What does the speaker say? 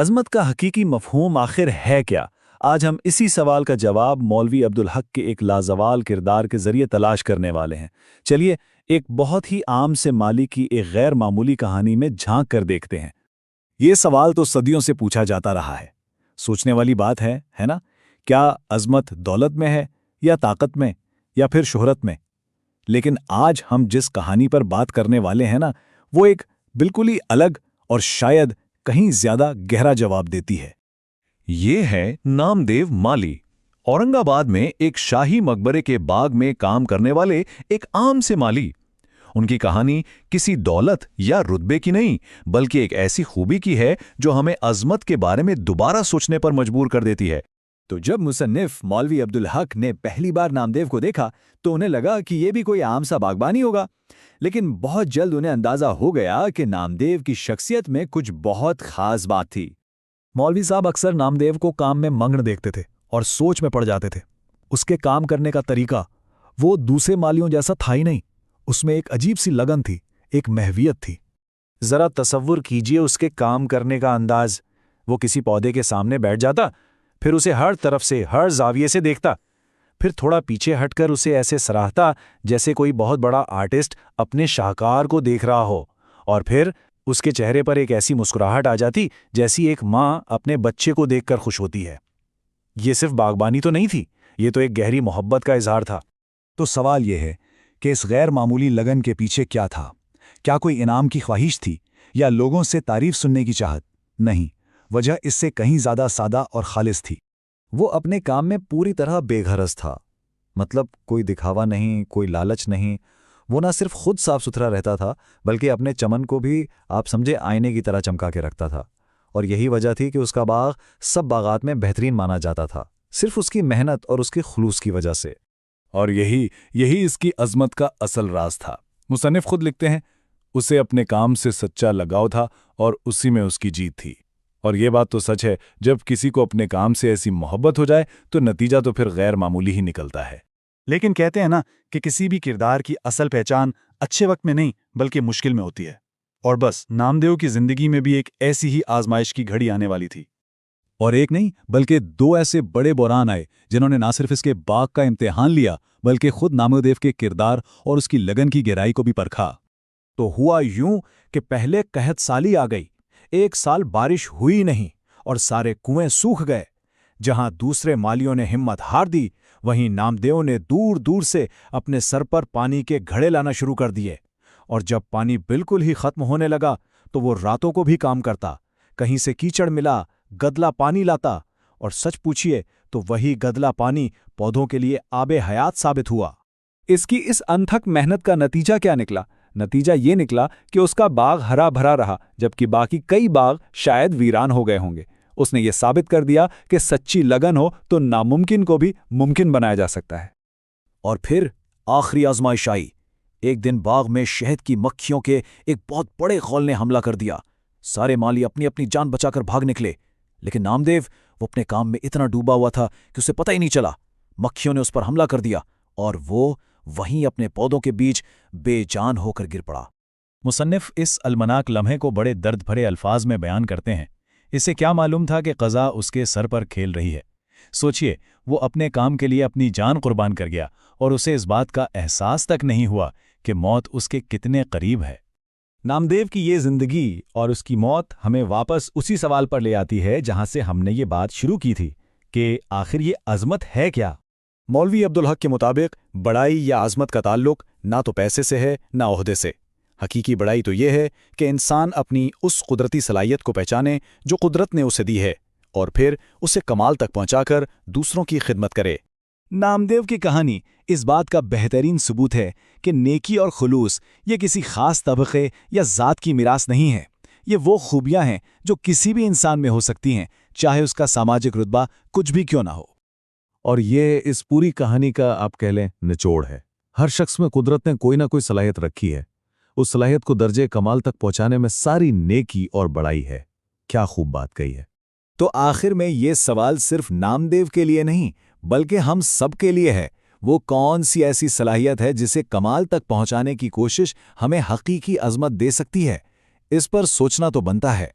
अज़मत का हकीकी मफ़हूम आखिर है क्या? आज हम इसी सवाल का जवाब मौलवी अब्दुल हक के एक लाजवाल किरदार के ज़रिए तलाश करने वाले हैं। चलिए, एक बहुत ही आम से माली की एक गैर मामूली कहानी में झांक कर देखते हैं। ये सवाल तो सदियों से पूछा जाता रहा है। सोचने वाली बात है ना? क्या अज़मत दौलत में है, या ताकत में, या फिर शोहरत में? लेकिन आज हम जिस कहानी पर बात करने वाले हैं ना, वो एक बिल्कुल ही अलग और शायद कहीं ज्यादा गहरा जवाब देती है। ये है नामदेव माली। औरंगाबाद में एक शाही मकबरे के बाग में काम करने वाले एक आम से माली। उनकी कहानी किसी दौलत या रुतबे की नहीं, बल्कि एक ऐसी खूबी की है जो हमें अज़मत के बारे में दोबारा सोचने पर मजबूर कर देती है। तो जब मुसन्निफ मौलवी अब्दुल हक ने पहली बार नामदेव को देखा तो उन्हें लगा कि यह भी कोई आम सा बागबानी होगा। लेकिन बहुत जल्द उन्हें अंदाजा हो गया कि नामदेव की शख्सियत में कुछ बहुत खास बात थी। मौलवी साहब अक्सर नामदेव को काम में मग्न देखते थे और सोच में पड़ जाते थे। उसके काम करने का तरीका वो दूसरे मालियों जैसा था ही नहीं। उसमें एक अजीब सी लगन थी, एक महवियत थी। जरा तसव्वुर कीजिए उसके काम करने का अंदाज। वो किसी पौधे के सामने बैठ जाता, फिर उसे हर तरफ से, हर जाविये से देखता, फिर थोड़ा पीछे हटकर उसे ऐसे सराहता जैसे कोई बहुत बड़ा आर्टिस्ट अपने शाहकार को देख रहा हो, और फिर उसके चेहरे पर एक ऐसी मुस्कुराहट आ जाती जैसी एक माँ अपने बच्चे को देखकर खुश होती है। ये सिर्फ बागबानी तो नहीं थी, ये तो एक गहरी मोहब्बत का इजहार था। तो सवाल यह है कि इस गैर मामूली लगन के पीछे क्या था? क्या कोई इनाम की ख्वाहिश थी, या लोगों से तारीफ सुनने की चाहत? नहीं, वजह इससे कहीं ज्यादा सादा और खालिस थी। वो अपने काम में पूरी तरह बेघरज था। मतलब कोई दिखावा नहीं, कोई लालच नहीं। वो ना सिर्फ खुद साफ सुथरा रहता था, बल्कि अपने चमन को भी आप समझे आईने की तरह चमका के रखता था। और यही वजह थी कि उसका बाग सब बागात में बेहतरीन माना जाता था, सिर्फ उसकी मेहनत और उसके खुलूस की वजह से। और यही इसकी अज़मत का असल राज था। मुसन्निफ खुद लिखते हैं, उसे अपने काम से सच्चा लगाव था और उसी में उसकी जीत थी। और ये बात तो सच है, जब किसी को अपने काम से ऐसी मोहब्बत हो जाए तो नतीजा तो फिर गैर मामूली ही निकलता है। लेकिन कहते हैं ना कि किसी भी किरदार की असल पहचान अच्छे वक्त में नहीं बल्कि मुश्किल में होती है। और बस नामदेव की जिंदगी में भी एक ऐसी ही आजमाइश की घड़ी आने वाली थी। और एक नहीं बल्कि दो ऐसे बड़े बुरान आए जिन्होंने ना सिर्फ इसके बाग का इम्तिहान लिया, बल्कि खुद नामदेव के किरदार और उसकी लगन की गहराई को भी परखा। तो हुआ यूं कि पहले कहत साली आ गई, एक साल बारिश हुई नहीं और सारे कुएं सूख गए। जहां दूसरे मालियों ने हिम्मत हार दी, वहीं नामदेव ने दूर दूर से अपने सर पर पानी के घड़े लाना शुरू कर दिए। और जब पानी बिल्कुल ही खत्म होने लगा तो वो रातों को भी काम करता। कहीं से कीचड़ मिला, गदला पानी लाता, और सच पूछिए तो वही गदला पानी पौधों के लिए आबे हयात साबित हुआ। इसकी इस अनथक मेहनत का नतीजा क्या निकला? नतीजा ये निकला कि उसका बाग हरा भरा रहा, जबकि बाकी कई बाग शायद वीरान हो गए होंगे। उसने ये साबित कर दिया कि सच्ची लगन हो तो नामुमकिन को भी मुमकिन बनाया जा सकता है। और फिर आखिरी आजमाइश आई। एक दिन बाग में शहद की मक्खियों के एक बहुत बड़े खौल ने हमला कर दिया। सारे माली अपनी अपनी जान बचाकर भाग निकले, लेकिन नामदेव वो अपने काम में इतना डूबा हुआ था कि उसे पता ही नहीं चला। मक्खियों ने उस पर हमला कर दिया और वो वहीं अपने पौधों के बीच बेजान होकर गिर पड़ा। मुसन्निफ इस अलमनाक लम्हे को बड़े दर्द भरे अल्फाज में बयान करते हैं। इसे क्या मालूम था कि क़ज़ा उसके सर पर खेल रही है। सोचिए, वो अपने काम के लिए अपनी जान कुर्बान कर गया और उसे इस बात का एहसास तक नहीं हुआ कि मौत उसके कितने करीब है। नामदेव की ये जिंदगी और उसकी मौत हमें वापस उसी सवाल पर ले आती है जहां से हमने ये बात शुरू की थी कि आखिर ये अज़मत है क्या। मौलवी अब्दुल हक के मुताबिक बड़ाई या अज़मत का ताल्लुक ना तो पैसे से है ना ओहदे से। हकीकी बड़ाई तो ये है कि इंसान अपनी उस कुदरती सलाहियत को पहचाने जो कुदरत ने उसे दी है, और फिर उसे कमाल तक पहुंचाकर दूसरों की खिदमत करे। नामदेव की कहानी इस बात का बेहतरीन सबूत है कि नेकी और खुलूस ये किसी खास तबके या ज़ात की मिरास नहीं है। ये वो खूबियां हैं जो किसी भी इंसान में हो सकती हैं, चाहे उसका सामाजिक रुतबा कुछ भी क्यों ना हो। और ये इस पूरी कहानी का आप कह लें निचोड़ है। हर शख्स में कुदरत ने कोई ना कोई सलाहियत रखी है। उस सलाहियत को दर्जे कमाल तक पहुंचाने में सारी नेकी और बड़ाई है। क्या खूब बात कही है। तो आखिर में ये सवाल सिर्फ नामदेव के लिए नहीं बल्कि हम सब के लिए है। वो कौन सी ऐसी सलाहियत है जिसे कमाल तक पहुंचाने की कोशिश हमें हकीकी अज़मत दे सकती है? इस पर सोचना तो बनता है।